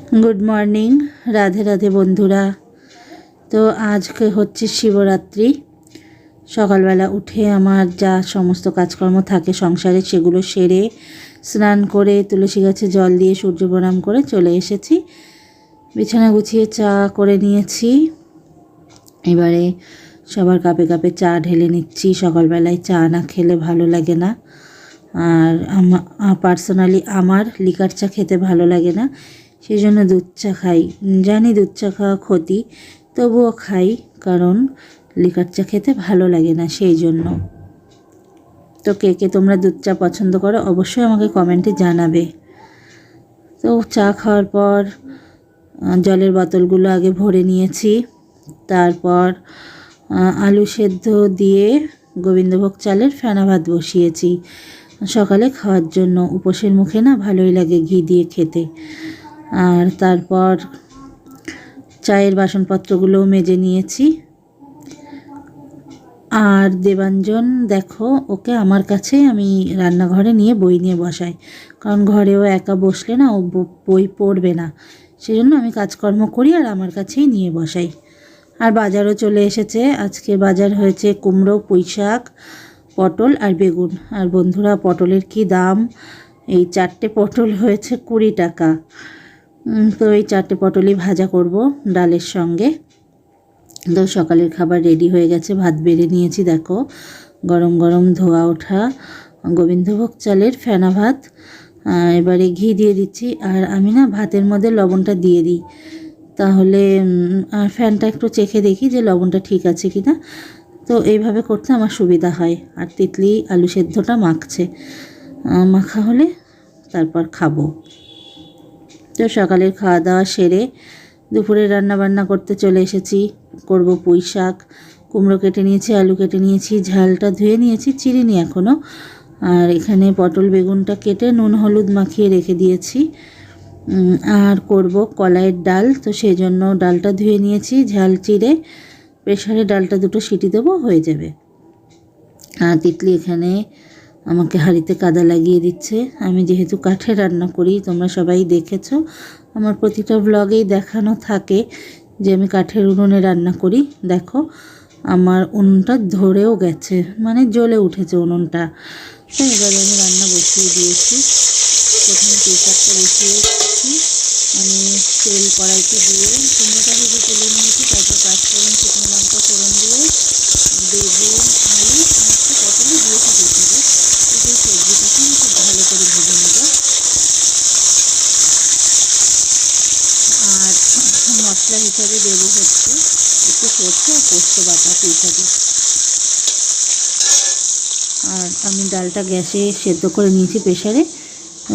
Good morning Radhe Radhe बंधुरा। तो आज के होच्छे शिवरात्रि। सकालबेला उठे आमार जा समस्त काजकर्म थाके संसारे सेगुलो सेरे स्नान करे तुलसी गाছে जल दिए सूर्य प्रणाम करे चले एसेছি। बिछाना गुछिए चा करे निয়েছি। एबारे सबार कापे कापे चा ढेले निচ্ছি। सकालबेलाয় चा ना खेले भालो लागे ना। और पार्सोनाली आमार लिकार चा खेते भालो लागे ना, সেই জন্য দুধ চা খাই। জানি দুধ চা খাওয়া ক্ষতি, তবুও খাই, কারণ লিকার চা খেতে ভালো লাগে না সেই জন্য। তো কে কে তোমরা দুধ চা পছন্দ করো অবশ্যই আমাকে কমেন্টে জানাবে। তো চা খাওয়ার পর জলের বোতলগুলো আগে ভরে নিয়েছি। তারপর আলু সেদ্ধ দিয়ে গোবিন্দভোগ চালের ফেনা ভাত বসিয়েছি সকালে খাওয়ার জন্য। উপোসের মুখে না ভালোই লাগে ঘি দিয়ে খেতে। আর তারপর চায়ের বাসনপত্রগুলো মেজে নিয়েছি। আর দেবাঞ্জন দেখো, ওকে আমার কাছে আমি রান্নাঘরে নিয়ে বই নিয়ে বসাই, কারণ ঘরেও একা বসলে না ও বই পড়বে না, সেজন্য আমি কাজকর্ম করি আর আমার কাছেই নিয়ে বসাই। আর বাজারও চলে এসেছে। আজকে বাজার হয়েছে কুমড়ো, পুঁইশাক, পটল আর বেগুন। আর বন্ধুরা, পটলের কি দাম! এই 4টে পটল হয়েছে 20 টাকা। তো এই 4টে পটলই ভাজা করব ডালের সঙ্গে। তো সকালের খাবার রেডি হয়ে গেছে। ভাত বেড়ে নিয়েছি, দেখো গরম গরম ধোয়া ওঠা গোবিন্দভোগ চালের ফেনা ভাত। এবারে ঘি দিয়ে দিচ্ছি। আর আমি না ভাতের মধ্যে লবণটা দিয়ে দিই, তাহলে ফ্যানটা একটু চেখে দেখি যে লবণটা ঠিক আছে কি না। তো এইভাবে করতে আমার সুবিধা হয়। আর তিতলি আলু সেদ্ধটা মাখছে, মাখা হলে তারপর খাবো। তো সকালের খাওয়া দাওয়া সেরে দুপুরে রান্না বান্না করতে চলে এসেছি। করব পুঁই শাক। কুমড়ো কেটে নিয়েছি, আলু কেটে নিয়েছি, ঝালটা ধুয়ে নিয়েছি, চিরিনি এখনও। আর এখানে পটল বেগুনটা কেটে নুন হলুদ মাখিয়ে রেখে দিয়েছি। আর করব কলাইয়ের ডাল, তো সেই জন্য ডালটা ধুয়ে নিয়েছি, ঝাল চিরে প্রেসারে ডালটা দুটো সিটি দেবো, হয়ে যাবে। আর তিতলি এখানে আমাকে হাঁড়িতে কাদা লাগিয়ে দিচ্ছে। আমি যেহেতু কাঠে রান্না করি, তোমরা সবাই দেখেছো আমার প্রতিটা ব্লগেই দেখানো থাকে যে আমি কাঠের উনুনে রান্না করি। দেখো আমার উনুনটা ধরেও গেছে, মানে জ্বলে উঠেছে উনুনটা। তো এবারে আমি রান্না বসিয়ে দিয়েছি। প্রথমে পুঁইশাকটা বসিয়ে দিচ্ছি। আমি তেল কড়াইতে দিয়ে কুমড়োটা ভেজে তুলে নিয়েছি। তারপর পাঁচফোড়ন, শুকনো লঙ্কা ফোড়ন দিয়ে বেগুন, আলু আর একটা পটলই দিয়েছি দুটোতে। এই সবজিটাকে আমি খুব ভালো করে ভেজে নেব। আর মশলা হিসাবে দেবো হচ্ছে একটু সরষে আর পোস্ত বাটা পুঁইশাকে। আর আমি ডালটা গ্যাসে সেদ্ধ করে নিয়েছি প্রেসারে।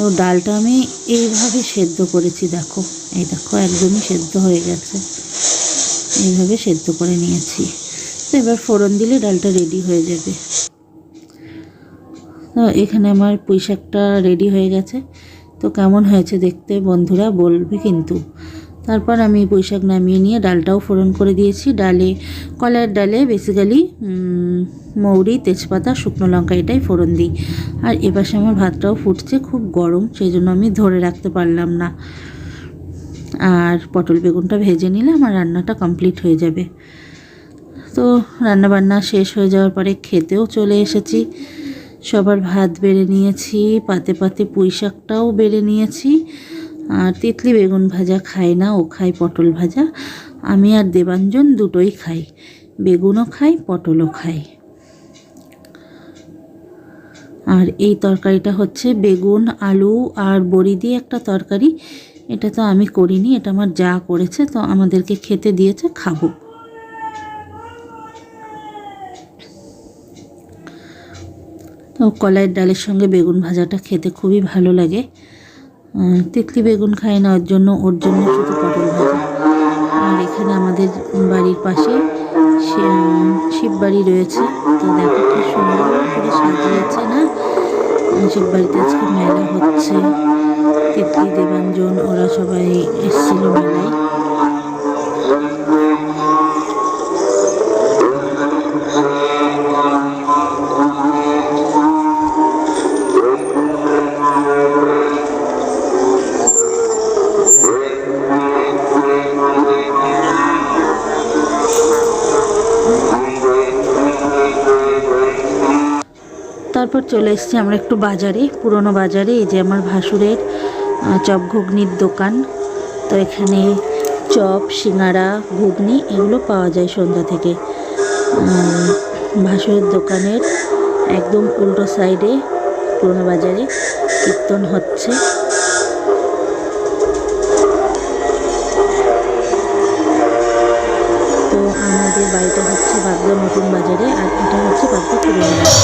ও ডালটা আমি এইভাবে সেদ্ধ করেছি, দেখো এই দেখো একদমই সেদ্ধ হয়ে গেছে। এইভাবে সেদ্ধ করে নিয়েছি। তো এবার ফোড়ন দিলে ডালটা রেডি হয়ে যাবে। তো এখানে আমার পুঁইশাকটা রেডি হয়ে গেছে। তো কেমন হয়েছে দেখতে বন্ধুরা বলবে কিন্তু। তারপর আমি পুঁইশাক নামিয়ে নিয়ে ডালটাও ফোড়ন করে দিয়েছি। কলাইয়ের ডালে বেসিক্যালি মৌরি, তেজপাতা, শুকনো লঙ্কা এটাই ফোড়ন দিই। আর এপাশে আমার ভাতটাও ফুটছে, খুব গরম, সেই জন্য আমি ধরে রাখতে পারলাম না। আর পটল বেগুনটা ভেজে নিলে আমার রান্নাটা কমপ্লিট হয়ে যাবে। তো রান্নাবান্না শেষ হয়ে যাওয়ার পরে খেতেও চলে এসেছি। সবার ভাত বেড়ে নিয়েছি, পাতে পাতে পুঁইশাকটাও বেড়ে নিয়েছি। আর তিতলি বেগুন ভাজা খায় না, ও খায় পটল ভাজা। আমি আর দেবাঞ্জন দুটোই খাই, বেগুনও খাই পটলও খাই। আর এই তরকারিটা হচ্ছে বেগুন, আলু আর বড়ি দিয়ে একটা তরকারি। এটা তো আমি করিনি, এটা আমার যা করেছে, তো আমাদেরকে খেতে দিয়েছে, খাবো। তো কলাইয়ের ডালের সঙ্গে বেগুন ভাজাটা খেতে খুবই ভালো লাগে। তিতলি বেগুন খায় না, ওর জন্য শুধু পটল ভাজা। আর এখানে আমাদের বাড়ির পাশে শিব বাড়ি রয়েছে। তো দেখো কি সুন্দর করে সাজিয়েছে না। শিব বাড়িতে আজকে মেলা হচ্ছে। তিতলি, দেবাঞ্জন ওরা সবাই এসেছিল মেলায়। তারপর চলে এসেছি আমরা একটু বাজারে, পুরনো বাজারে। এই যে আমার ভাসুরের চপ ঘুগনির দোকান। তো এখানে চপ, সিঙ্গারা, ঘুগনি এগুলো পাওয়া যায় সন্ধ্যা থেকে। ভাসুরের দোকানের একদম উল্টো সাইডে পুরনো বাজারে কীর্তন হচ্ছে। তো আমাদের বাড়িটা হচ্ছে বাগদা নতুন বাজারে, আর এটা হচ্ছে বাগদা পুরনো বাজার।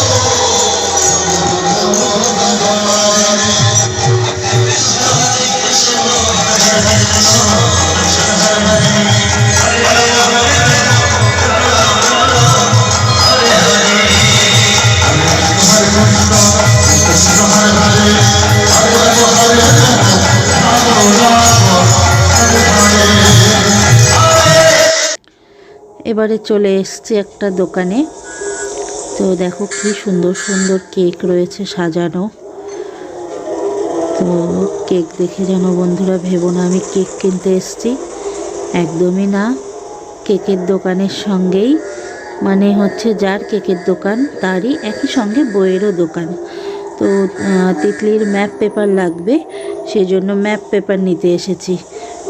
এবারে চলে এসছি একটা দোকানে। তো দেখো কি সুন্দর সুন্দর কেক রয়েছে সাজানো। তো কেক দেখে যেন বন্ধুরা ভেবো না আমি কেক কিনতে এসছি, একদমই না। কেকের দোকানের সঙ্গেই মানে হচ্ছে যার কেকের দোকান তারই একই সঙ্গে বইয়েরও দোকান। তো তিতলির ম্যাপ পেপার লাগবে, সেজন্য ম্যাপ পেপার নিতে এসেছি।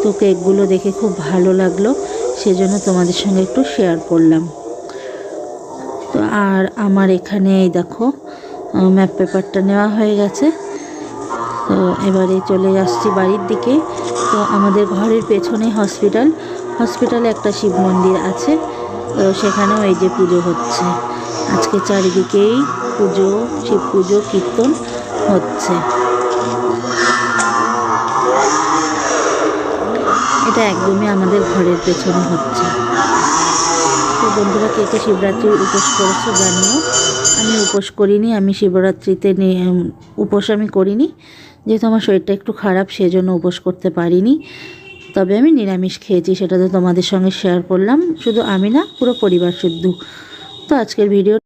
তো কেকগুলো দেখে খুব ভালো লাগলো, সেজন্য তোমাদের সঙ্গে একটু শেয়ার করলাম। তো আর আমার এখানে এই দেখো ম্যাপ পেপারটা নেওয়া হয়ে গেছে। তো এবারে চলে আসছি বাড়ির দিকে। তো আমাদের ঘরের পেছনে হসপিটালে একটা শিব মন্দির আছে। তো সেখানেও এই যে পুজো হচ্ছে আজকে, চারিদিকেই পুজো, শিব পুজো, কীর্তন হচ্ছে। এটা একদমই আমাদের ঘরের পেছনে হচ্ছে। তো বন্ধুরা কে কে শিবরাত্রির উপোস করেছো জানিও। আমি উপোস করিনি, আমি শিবরাত্রিতে উপোস আমি করিনি, যেহেতু আমার শরীরটা একটু খারাপ সেজন্য উপোস করতে পারিনি। তবে আমি নিরামিষ খেয়েছি, সেটা তো তোমাদের সঙ্গে শেয়ার করলাম। শুধু আমি না, পুরো পরিবার শুদ্ধ। তো আজকের ভিডিও